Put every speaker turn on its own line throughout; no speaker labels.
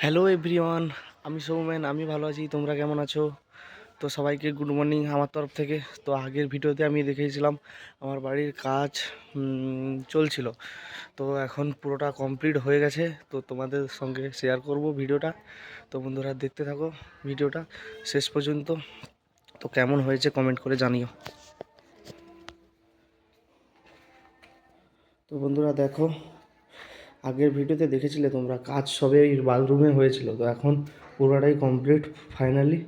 Hello everyone, আমি সৌমেন। আমি ভালো আছি, তোমরা কেমন আছো? তো সবাইকে গুড মর্নিং আমার তরফ থেকে। তো আগের ভিডিওতে আমি দেখিয়েছিলাম আমার বাড়ির কাজ চলছিল। তো এখন পুরোটা কমপ্লিট হয়ে গেছে, তো তোমাদের সঙ্গে শেয়ার করব ভিডিওটা। তো বন্ধুরা দেখতে থাকো ভিডিওটা শেষ পর্যন্ত। তো কেমন হয়েছে কমেন্ট করে জানিও। তো বন্ধুরা দেখো, আগের ভিডিওতে দেখেছিলে তোমরা কাজ সবে ওই বাথরুমে হয়েছিল, তো এখন পুরোটাই কমপ্লিট ফাইনালি।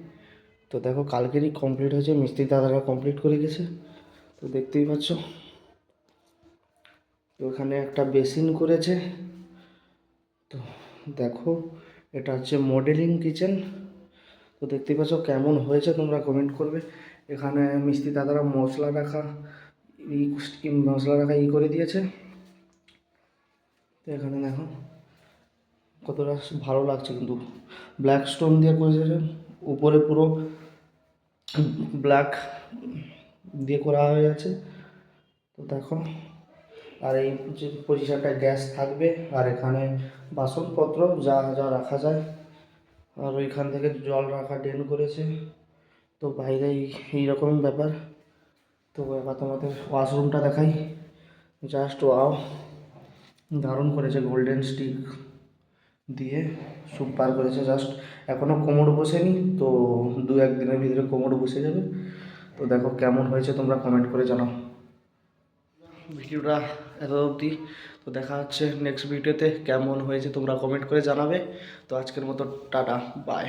তো দেখো কালকেরই কমপ্লিট হয়েছে, মিস্ত্রি দাদারা কমপ্লিট করে গেছে। তো দেখতেই পাচ্ছ, তো ওখানে একটা বেসিন করেছে। তো দেখো, এটা হচ্ছে মডেলিং কিচেন। তো দেখতেই পাচ্ছ কেমন হয়েছে তোমরা কমেন্ট করবে। এখানে মিস্ত্রি দাদারা মশলা রাখা করে দিয়েছে। তো এখানে দেখো কতটা ভালো লাগছে, কিন্তু ব্ল্যাক স্টোন দিয়ে করেছে, উপরে পুরো ব্ল্যাক দিয়ে করা হয়ে আছে। তো দেখো, আর এই যে পজিশনটা গ্যাস থাকবে, আর এখানে বাসনপত্র যা যা রাখা যায়, আর ওইখান থেকে জল রাখা ড্রেন করেছে। তো বাইরে এইরকম ব্যাপার। তো এবার তোমাদের ওয়াশরুমটা দেখাই। জাস্ট ওয়াও, দারুণ করেছে, গোল্ডেন স্টিক দিয়ে সুপার করেছে। জাস্ট এখনও কোমর বসেনি, তো দু একদিনের ভিতরে কোমর বসে যাবে। তো দেখো কেমন হয়েছে তোমরা কমেন্ট করে জানাও। ভিডিওটা এত অবধি, তো দেখা হচ্ছে নেক্সট ভিডিওতে। কেমন হয়েছে তোমরা কমেন্ট করে জানাবে। তো আজকের মতো টাটা, বাই।